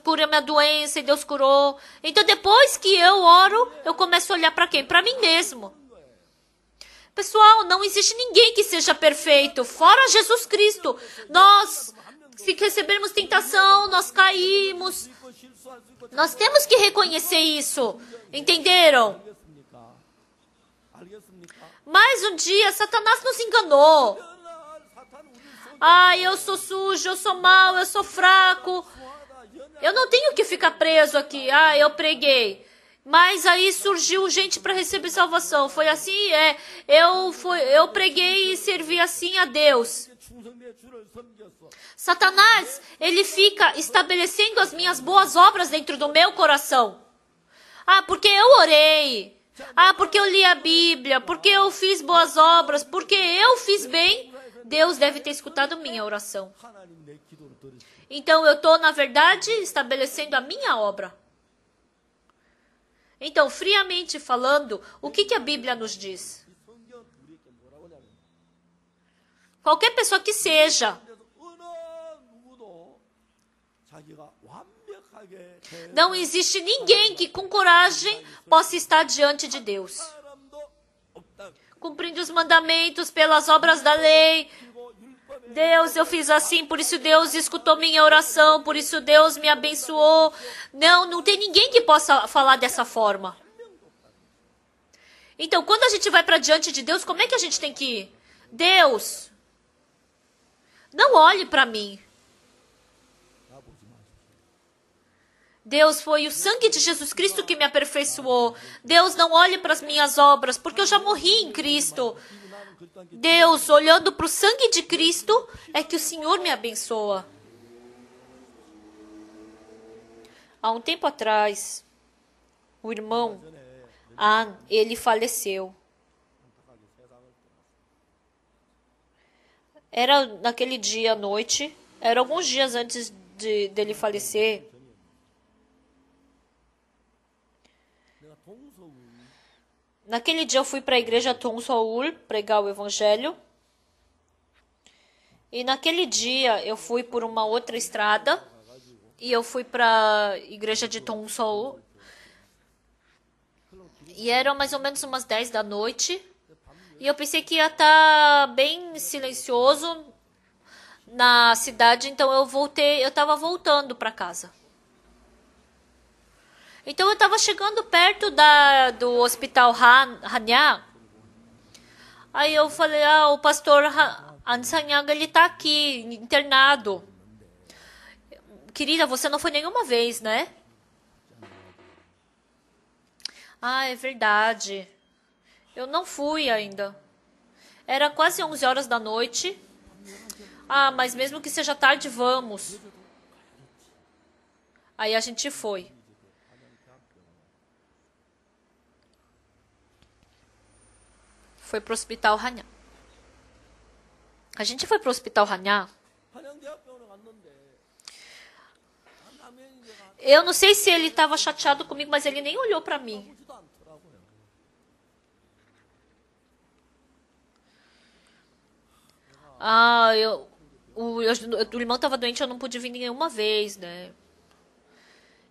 cura minha doença e Deus curou. Então, depois que eu oro, eu começo a olhar para quem? Para mim mesmo. Pessoal, não existe ninguém que seja perfeito, fora Jesus Cristo. Nós, se recebermos tentação, nós caímos. Nós temos que reconhecer isso. Entenderam? Mas um dia, Satanás nos enganou. Eu sou sujo, eu sou mau, eu sou fraco. Eu não tenho que ficar preso aqui. Eu preguei. Mas aí surgiu gente para receber salvação. Foi assim, eu preguei e servi assim a Deus. Satanás, ele fica estabelecendo as minhas boas obras dentro do meu coração. Porque eu orei. Porque eu li a Bíblia. Porque eu fiz boas obras. Porque eu fiz bem. Deus deve ter escutado minha oração. Então eu estou, na verdade, estabelecendo a minha obra. Então, friamente falando, o que a Bíblia nos diz? Qualquer pessoa que seja. Não existe ninguém que com coragem possa estar diante de Deus. Cumprindo os mandamentos pelas obras da lei. Deus, eu fiz assim, por isso Deus escutou minha oração, por isso Deus me abençoou. Não tem ninguém que possa falar dessa forma. Então, quando a gente vai para diante de Deus, como é que a gente tem que ir? Deus, não olhe para mim. Deus, foi o sangue de Jesus Cristo que me aperfeiçoou. Deus, não olhe para as minhas obras, porque eu já morri em Cristo. Deus, olhando para o sangue de Cristo, é que o Senhor me abençoa. Há um tempo atrás, o irmão An, ele faleceu. Era naquele dia à noite, era alguns dias antes dele falecer. Naquele dia eu fui para a igreja Thong Seoul pregar o evangelho. E naquele dia eu fui por uma outra estrada. E eu fui para a igreja de Thong Seoul. E eram mais ou menos umas 10 da noite. E eu pensei que ia estar bem silencioso na cidade. Então eu estava voltando para casa. Então eu estava chegando perto do hospital Hanya. Aí eu falei, o pastor Ansanyang, ele está aqui, internado. Querida, você não foi nenhuma vez, né? É verdade. Eu não fui ainda. Era quase 11 horas da noite. Mas mesmo que seja tarde, vamos. Aí a gente foi. Foi pro hospital Hanya. A gente foi pro hospital Hanya. Eu não sei se ele estava chateado comigo, mas ele nem olhou para mim. O irmão estava doente, eu não pude vir nenhuma vez, né?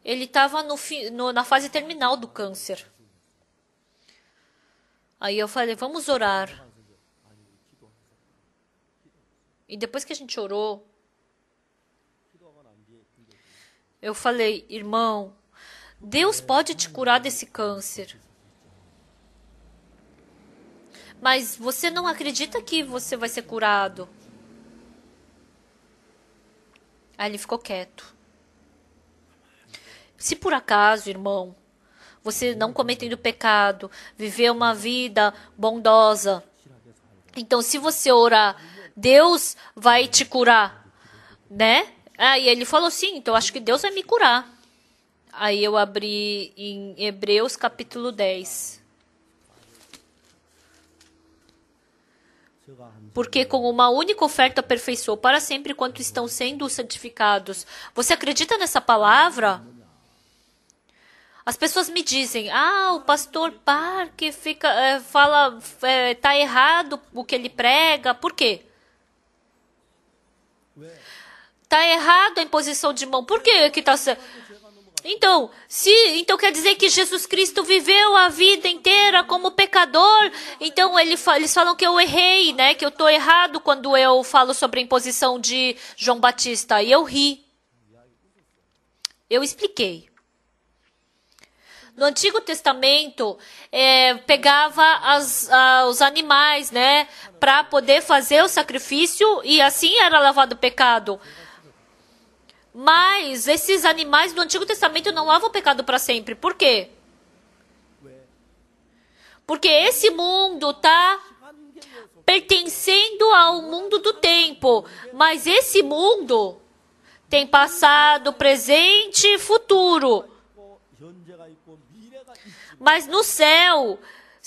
Ele estava na fase terminal do câncer. Aí eu falei, vamos orar. E depois que a gente orou, eu falei, irmão, Deus pode te curar desse câncer. Mas você não acredita que você vai ser curado? Aí ele ficou quieto. Se por acaso, irmão, você não cometendo pecado, viver uma vida bondosa, então se você orar, Deus vai te curar, né? E ele falou, sim, então acho que Deus vai me curar. Aí eu abri em Hebreus capítulo 10. Porque com uma única oferta aperfeiçoou para sempre quanto estão sendo santificados. Você acredita nessa palavra? As pessoas me dizem, o pastor Parker fala, tá errado o que ele prega. Por quê? Tá errado a imposição de mão. Por que tá certo? Então quer dizer que Jesus Cristo viveu a vida inteira como pecador. Então eles falam que eu errei, né? Que eu tô errado quando eu falo sobre a imposição de João Batista. E eu ri. Eu expliquei. No Antigo Testamento, pegava os animais, né? Para poder fazer o sacrifício e assim era lavado o pecado. Mas esses animais do Antigo Testamento não lavam o pecado para sempre. Por quê? Porque esse mundo está pertencendo ao mundo do tempo. Mas esse mundo tem passado, presente e futuro. Mas no céu,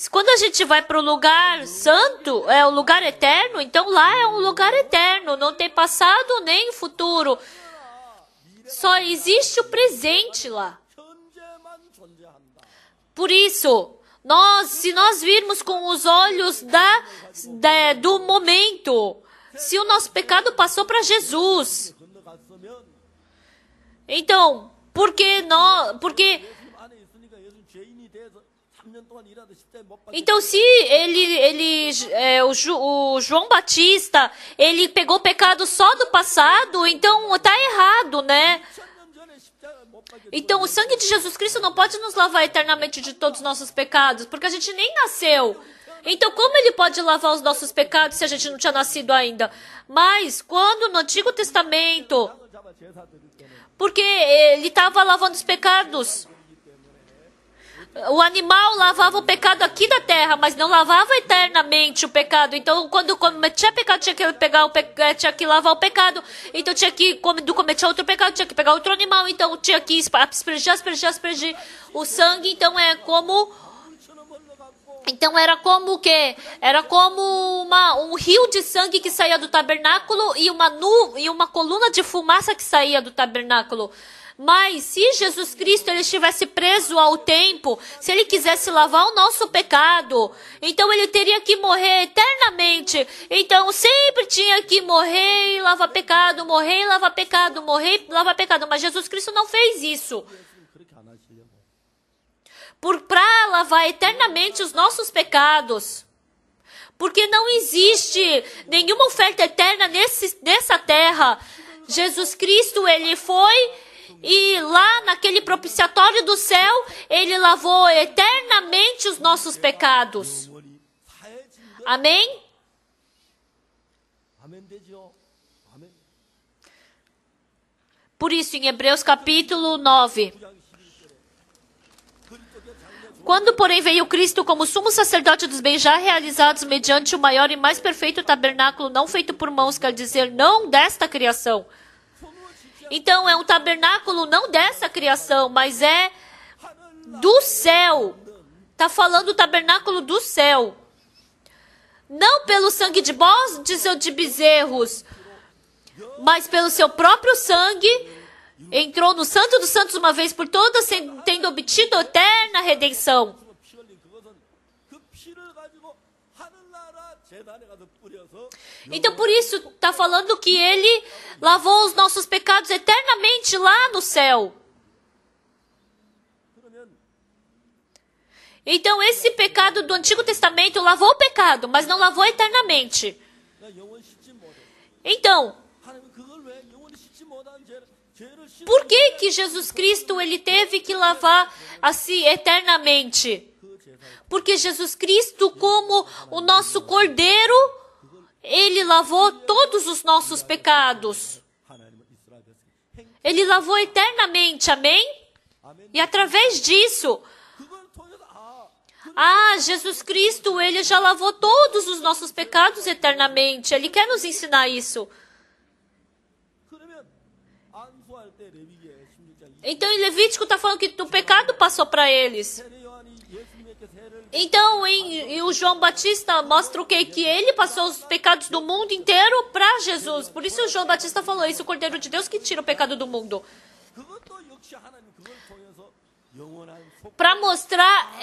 quando a gente vai para o lugar santo, o lugar eterno, então lá é um lugar eterno. Não tem passado nem futuro. Só existe o presente lá. Por isso, se nós virmos com os olhos do momento, se o nosso pecado passou para Jesus, então, então se o João Batista, ele pegou o pecado só do passado, então tá errado, né? Então o sangue de Jesus Cristo não pode nos lavar eternamente de todos os nossos pecados, porque a gente nem nasceu. Então como ele pode lavar os nossos pecados se a gente não tinha nascido ainda? Mas quando no Antigo Testamento, porque ele estava lavando os pecados, o animal lavava o pecado aqui da terra, mas não lavava eternamente o pecado. Então, quando cometia pecado, tinha que lavar o pecado. Então, tinha que, quando cometia outro pecado, tinha que pegar outro animal. Então, tinha que aspergir o sangue. Então, era como o quê? Era como um rio de sangue que saía do tabernáculo e uma coluna de fumaça que saía do tabernáculo. Mas se Jesus Cristo ele estivesse preso ao tempo, se ele quisesse lavar o nosso pecado, então ele teria que morrer eternamente. Então sempre tinha que morrer e lavar pecado, morrer e lavar pecado, morrer e lavar pecado. Mas Jesus Cristo não fez isso. Para lavar eternamente os nossos pecados. Porque não existe nenhuma oferta eterna nessa terra. Jesus Cristo, ele foi E lá naquele propiciatório do céu, ele lavou eternamente os nossos pecados. Amém? Por isso, em Hebreus capítulo 9. Quando, porém, veio Cristo como sumo sacerdote dos bens já realizados mediante o maior e mais perfeito tabernáculo, não feito por mãos, quer dizer, não desta criação. Então, é um tabernáculo não dessa criação, mas é do céu. Está falando do tabernáculo do céu. Não pelo sangue de bodes ou de bezerros, mas pelo seu próprio sangue, entrou no Santo dos Santos uma vez por todas, tendo obtido eterna redenção. Então, por isso, está falando que ele lavou os nossos pecados eternamente lá no céu. Então, esse pecado do Antigo Testamento lavou o pecado, mas não lavou eternamente. Então, por que Jesus Cristo ele teve que lavar assim eternamente? Porque Jesus Cristo, como o nosso Cordeiro, ele lavou todos os nossos pecados. Ele lavou eternamente, amém? E através disso, Jesus Cristo, ele já lavou todos os nossos pecados eternamente. Ele quer nos ensinar isso. Então, em Levítico está falando que o pecado passou para eles. Então, o João Batista mostra o quê? Que ele passou os pecados do mundo inteiro para Jesus. Por isso o João Batista falou isso, o Cordeiro de Deus que tira o pecado do mundo. Para mostrar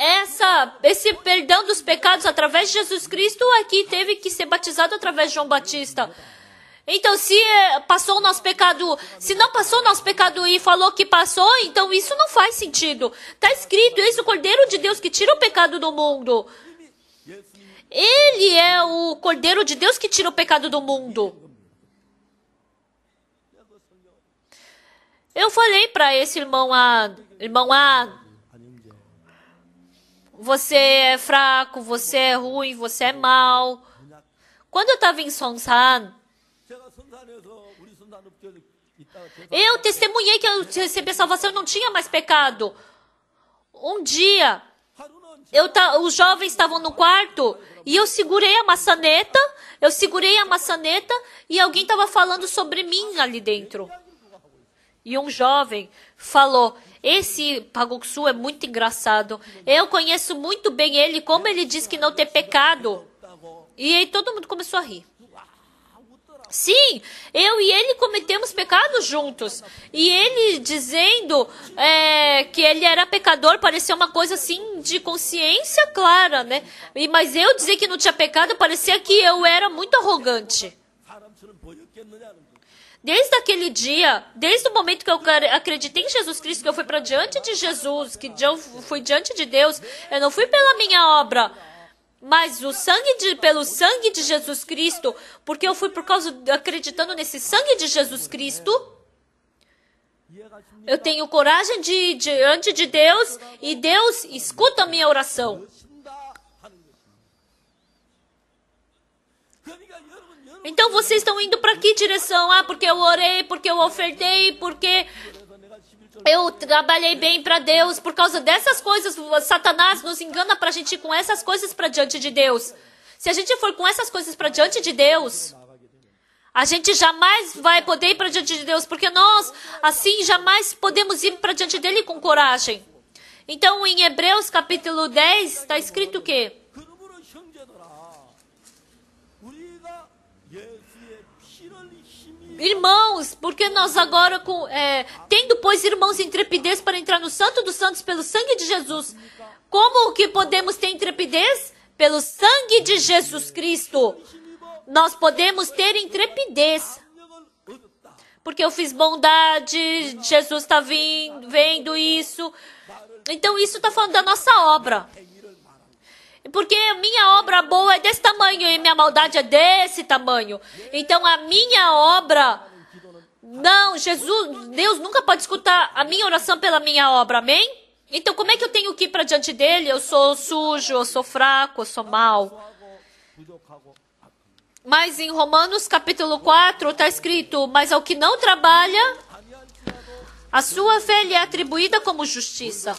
esse perdão dos pecados através de Jesus Cristo, aqui teve que ser batizado através de João Batista. Então, se passou o nosso pecado, se não passou o nosso pecado e falou que passou, então isso não faz sentido. Está escrito, eis o Cordeiro de Deus que tira o pecado do mundo. Ele é o Cordeiro de Deus que tira o pecado do mundo. Eu falei para esse irmão você é fraco, você é ruim, você é mau. Quando eu estava em Sonsan, eu testemunhei que eu recebi a salvação e não tinha mais pecado. Um dia, os jovens estavam no quarto e eu segurei a maçaneta e alguém estava falando sobre mim ali dentro. E um jovem falou, esse Pagoksu é muito engraçado. Eu conheço muito bem ele, como ele diz que não tem pecado. E aí todo mundo começou a rir. Sim, eu e ele cometemos pecados juntos. E ele dizendo que ele era pecador, parecia uma coisa assim de consciência clara, né? Mas eu dizer que não tinha pecado, parecia que eu era muito arrogante. Desde aquele dia, desde o momento que eu acreditei em Jesus Cristo, que eu fui para diante de Jesus, que eu fui diante de Deus, eu não fui pela minha obra, mas pelo sangue de Jesus Cristo, porque eu fui acreditando nesse sangue de Jesus Cristo, eu tenho coragem de ir diante de Deus e Deus escuta a minha oração. Então vocês estão indo para que direção? Porque eu orei, porque eu ofertei, porque eu trabalhei bem para Deus. Por causa dessas coisas, Satanás nos engana para a gente ir com essas coisas para diante de Deus. Se a gente for com essas coisas para diante de Deus, a gente jamais vai poder ir para diante de Deus, porque nós, assim, jamais podemos ir para diante dele com coragem. Então, em Hebreus capítulo 10, está escrito o quê? Irmãos, porque nós agora, tendo, pois, irmãos, intrepidez para entrar no Santo dos Santos pelo sangue de Jesus, como que podemos ter intrepidez? Pelo sangue de Jesus Cristo. Nós podemos ter intrepidez. Porque eu fiz bondade, Jesus está vendo isso. Então, isso está falando da nossa obra. Porque a minha obra boa é desse tamanho e minha maldade é desse tamanho. Então, a minha obra Não, Deus nunca pode escutar a minha oração pela minha obra, amém? Então como é que eu tenho que ir para diante dele? Eu sou sujo, eu sou fraco, eu sou mau. Mas em Romanos capítulo 4 está escrito, mas ao que não trabalha, a sua fé lhe é atribuída como justiça.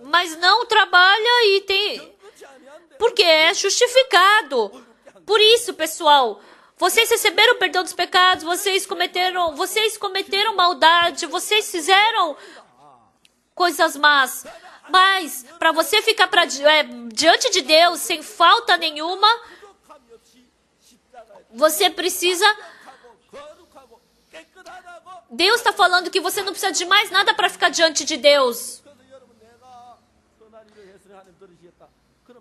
Mas não trabalha e tem... Porque é justificado. Por isso, pessoal, vocês receberam o perdão dos pecados, vocês cometeram maldade, vocês fizeram coisas más. Mas para você ficar diante de Deus sem falta nenhuma, você precisa... Deus está falando que você não precisa de mais nada para ficar diante de Deus.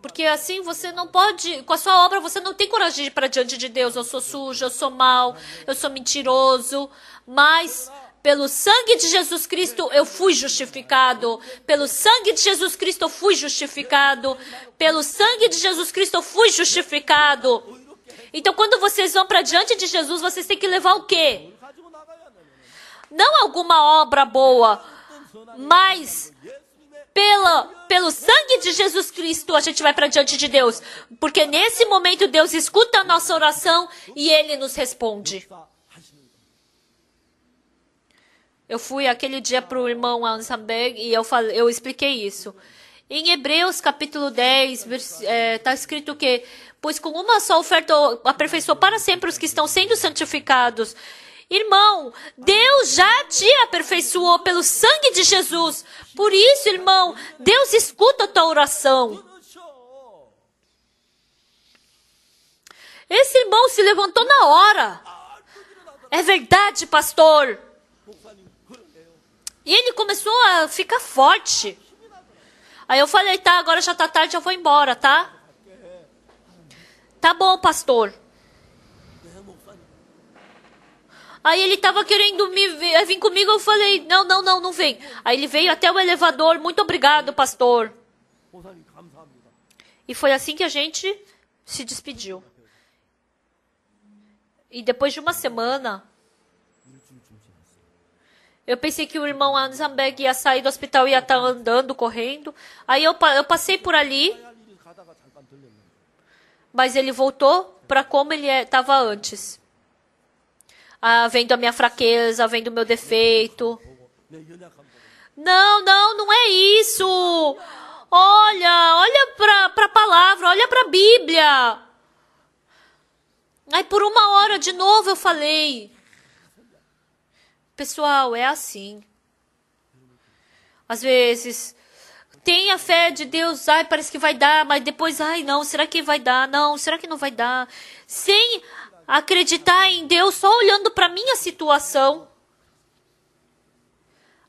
Porque assim você não pode, com a sua obra você não tem coragem de ir para diante de Deus. Eu sou sujo, eu sou mau, eu sou mentiroso. Mas pelo sangue de Jesus Cristo eu fui justificado. Pelo sangue de Jesus Cristo eu fui justificado. Pelo sangue de Jesus Cristo eu fui justificado. Então quando vocês vão para diante de Jesus, vocês têm que levar o quê? Não alguma obra boa, mas pelo sangue de Jesus Cristo a gente vai para diante de Deus. Porque nesse momento Deus escuta a nossa oração e Ele nos responde. Eu fui aquele dia para o irmão Ansamberg e eu expliquei isso. Em Hebreus capítulo 10, está escrito que, pois com uma só oferta aperfeiçoou para sempre os que estão sendo santificados. Irmão, Deus já te aperfeiçoou pelo sangue de Jesus. Por isso, irmão, Deus escuta a tua oração. Esse irmão se levantou na hora. É verdade, pastor. E ele começou a ficar forte. Aí eu falei, tá, agora já tá tarde, eu vou embora, tá? Tá bom, pastor. Aí ele estava querendo vir comigo, eu falei, não vem. Aí ele veio até o elevador, muito obrigado, pastor. E foi assim que a gente se despediu. E depois de uma semana, eu pensei que o irmão Ansamberg ia sair do hospital e ia estar andando, correndo. Aí eu passei por ali, mas ele voltou para como ele estava antes. Vendo a minha fraqueza, vendo o meu defeito. Não é isso. Olha para a palavra, olha para a Bíblia. Aí por uma hora de novo eu falei. Pessoal, é assim. Às vezes, tem a fé de Deus, parece que vai dar, mas depois, não, será que vai dar? Não, será que não vai dar? Sem acreditar em Deus, só olhando para minha situação.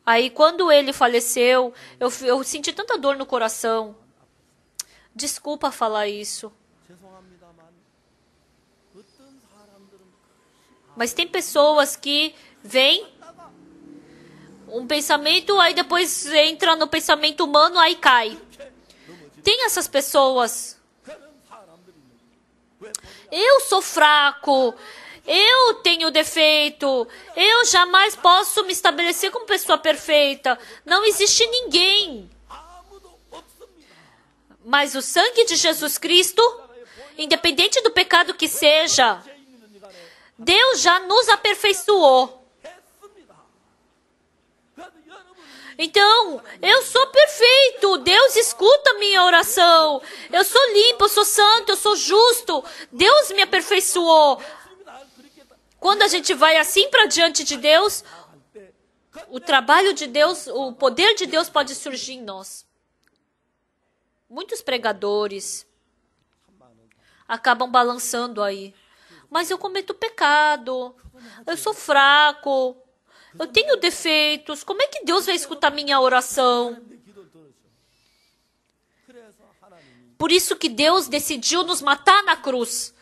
Aí quando ele faleceu, eu senti tanta dor no coração. Desculpa falar isso. Mas tem pessoas que vêm um pensamento, aí depois entra no pensamento humano, aí cai. Tem essas pessoas. Eu sou fraco, eu tenho defeito, eu jamais posso me estabelecer como pessoa perfeita. Não existe ninguém. Mas o sangue de Jesus Cristo, independente do pecado que seja, Deus já nos aperfeiçoou. Então, eu sou perfeito. Deus escuta minha oração. Eu sou limpo, eu sou santo, eu sou justo. Deus me aperfeiçoou. Quando a gente vai assim para diante de Deus, o trabalho de Deus, o poder de Deus pode surgir em nós. Muitos pregadores acabam balançando aí. Mas eu cometo pecado. Eu sou fraco. Eu tenho defeitos. Como é que Deus vai escutar minha oração? Por isso que Deus decidiu nos matar na cruz.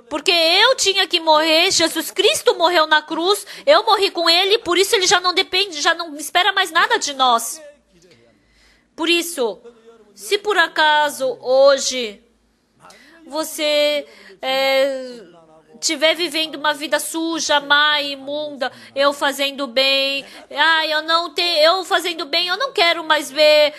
Porque eu tinha que morrer, Jesus Cristo morreu na cruz, eu morri com Ele, por isso Ele já não depende, já não espera mais nada de nós. Por isso, se por acaso hoje você estiver vivendo uma vida suja, má, imunda, eu fazendo bem, eu fazendo bem, eu não quero mais ver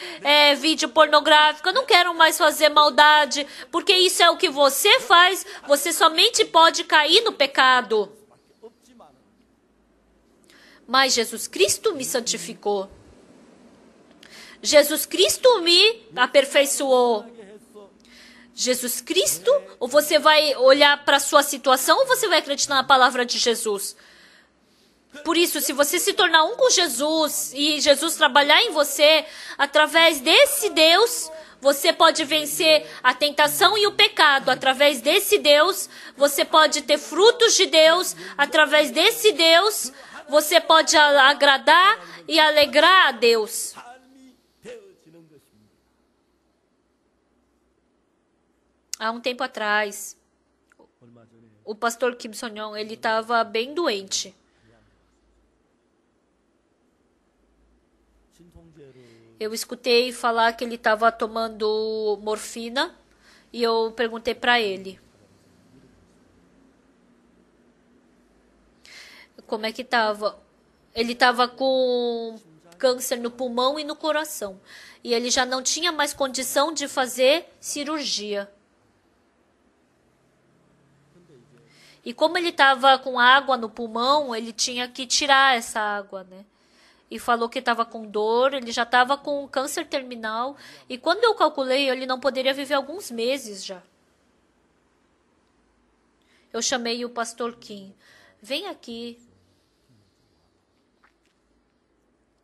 vídeo pornográfico, eu não quero mais fazer maldade, porque isso é o que você faz, você somente pode cair no pecado. Mas Jesus Cristo me santificou. Jesus Cristo me aperfeiçoou. Jesus Cristo, ou você vai olhar para a sua situação, ou você vai acreditar na palavra de Jesus? Por isso, se você se tornar um com Jesus, e Jesus trabalhar em você, através desse Deus, você pode vencer a tentação e o pecado. Através desse Deus, você pode ter frutos de Deus. Através desse Deus, você pode agradar e alegrar a Deus. Há um tempo atrás, o pastor Kim Son-young, ele estava bem doente. Eu escutei falar que ele estava tomando morfina e eu perguntei para ele como é que estava. Ele estava com câncer no pulmão e no coração. E ele já não tinha mais condição de fazer cirurgia. E como ele estava com água no pulmão, ele tinha que tirar essa água, né? E falou que estava com dor, ele já estava com câncer terminal. E quando eu calculei, ele não poderia viver alguns meses já. Eu chamei o pastor Kim. Vem aqui.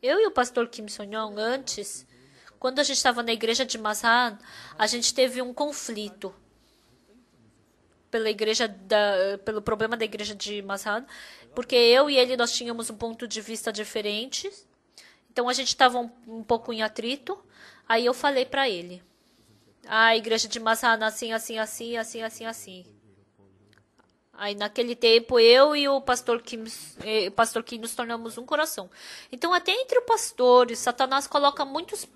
Eu e o pastor Kim Son-young, antes, quando a gente estava na igreja de Masan, a gente teve um conflito. Pelo problema da igreja de Masan, porque eu e ele, nós tínhamos um ponto de vista diferente, então a gente estava um pouco em atrito, aí eu falei para ele, a igreja de Masan assim, assim, assim, assim, assim, assim. Aí naquele tempo eu e o pastor Kim nos tornamos um coração. Então até entre os pastores, Satanás coloca muitos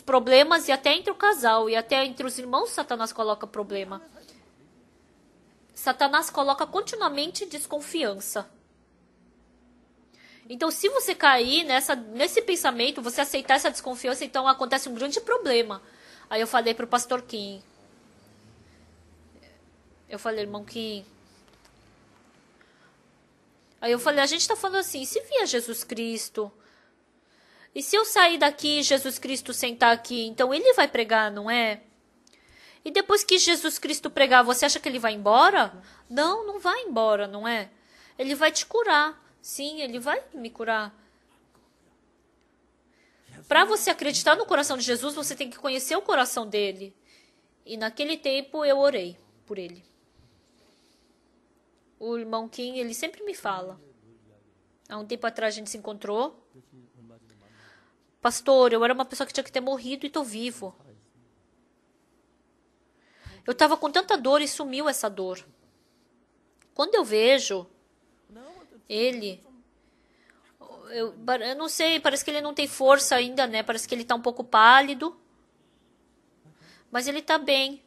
problemas, e até entre o casal, e até entre os irmãos Satanás coloca problema. Satanás coloca continuamente desconfiança. Então, se você cair nesse pensamento, você aceitar essa desconfiança, então acontece um grande problema. Aí eu falei para o pastor Kim. Eu falei, irmão Kim. Aí eu falei, a gente está falando assim, se vier Jesus Cristo, e se eu sair daqui, Jesus Cristo sentar aqui, então ele vai pregar, não é? E depois que Jesus Cristo pregar, você acha que ele vai embora? Não, não vai embora, não é? Ele vai te curar. Sim, ele vai me curar. Para você acreditar no coração de Jesus, você tem que conhecer o coração dele. E naquele tempo eu orei por ele. O irmão Kim, ele sempre me fala. Há um tempo atrás a gente se encontrou. Pastor, eu era uma pessoa que tinha que ter morrido e estou vivo. Eu estava com tanta dor e sumiu essa dor. Quando eu vejo ele, eu não sei, parece que ele não tem força ainda, né? Parece que ele está um pouco pálido. Mas ele está bem.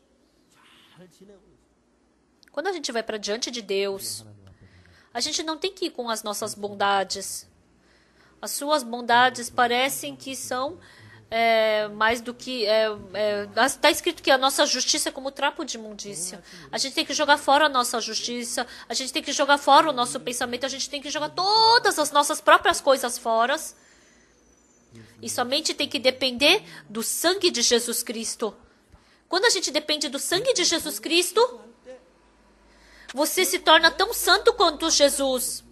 Quando a gente vai para diante de Deus, a gente não tem que ir com as nossas bondades. As suas bondades parecem que são mais do que... Está escrito que a nossa justiça é como trapo de imundícia. A gente tem que jogar fora a nossa justiça, a gente tem que jogar fora o nosso pensamento, a gente tem que jogar todas as nossas próprias coisas fora. E somente tem que depender do sangue de Jesus Cristo. Quando a gente depende do sangue de Jesus Cristo, você se torna tão santo quanto Jesus.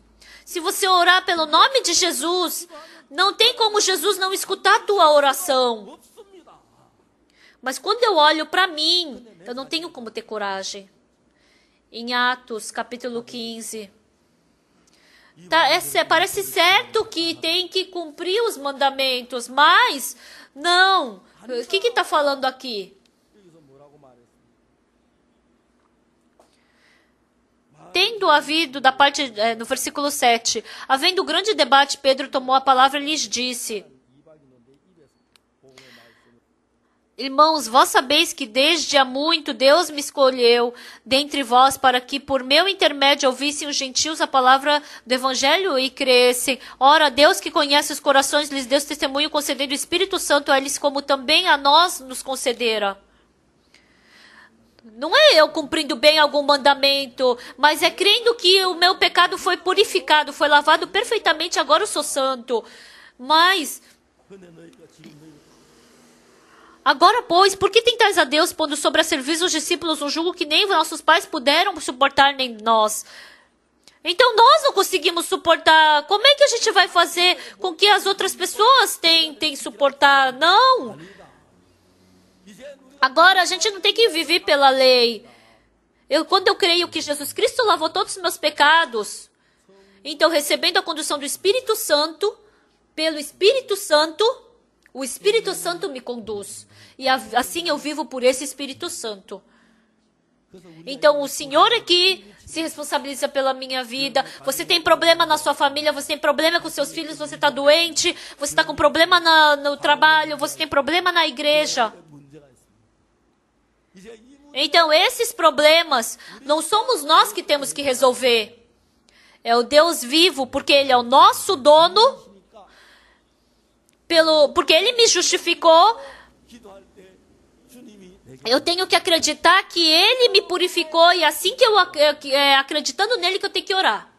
Se você orar pelo nome de Jesus, não tem como Jesus não escutar a tua oração. Mas quando eu olho para mim, eu não tenho como ter coragem. Em Atos, capítulo 15. Parece certo que tem que cumprir os mandamentos, mas não. O que está falando aqui? Tendo havido, no versículo 7, havendo grande debate, Pedro tomou a palavra e lhes disse: Irmãos, vós sabeis que desde há muito Deus me escolheu dentre vós para que por meu intermédio ouvissem os gentios a palavra do evangelho e crescem. Ora, Deus que conhece os corações lhes deu testemunho concedendo o Espírito Santo a eles como também a nós nos concedera. Não é eu cumprindo bem algum mandamento, mas é crendo que o meu pecado foi purificado, foi lavado perfeitamente, agora eu sou santo. Mas agora, pois, por que tentais a Deus, pondo sobre a serviço os discípulos um jugo que nem nossos pais puderam suportar, nem nós? Então, nós não conseguimos suportar. Como é que a gente vai fazer com que as outras pessoas tentem suportar? Não! Agora, a gente não tem que viver pela lei. Quando eu creio que Jesus Cristo lavou todos os meus pecados, então, recebendo a condução do Espírito Santo, pelo Espírito Santo, o Espírito Santo me conduz. E assim eu vivo por esse Espírito Santo. Então, o Senhor é que se responsabiliza pela minha vida. Você tem problema na sua família, você tem problema com seus filhos, você está doente, você está com problema no trabalho, você tem problema na igreja. Então, esses problemas não somos nós que temos que resolver. É o Deus vivo, porque Ele é o nosso dono, porque Ele me justificou. Eu tenho que acreditar que Ele me purificou e assim que acreditando nele que eu tenho que orar.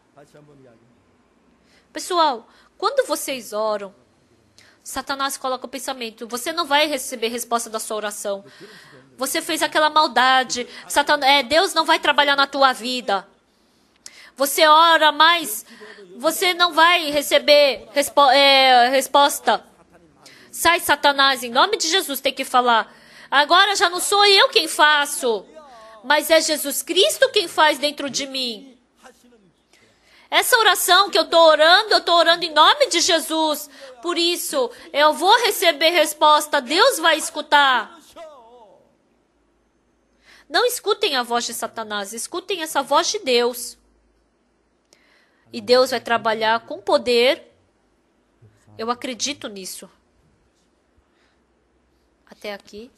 Pessoal, quando vocês oram, Satanás coloca o pensamento, você não vai receber resposta da sua oração. Você fez aquela maldade, Deus não vai trabalhar na tua vida. Você ora, mas você não vai receber resposta. Sai, Satanás, em nome de Jesus, tem que falar. Agora já não sou eu quem faço, mas é Jesus Cristo quem faz dentro de mim. Essa oração que eu estou orando em nome de Jesus. Por isso, eu vou receber resposta, Deus vai escutar. Não escutem a voz de Satanás, escutem essa voz de Deus. E Deus vai trabalhar com poder. Eu acredito nisso. Até aqui.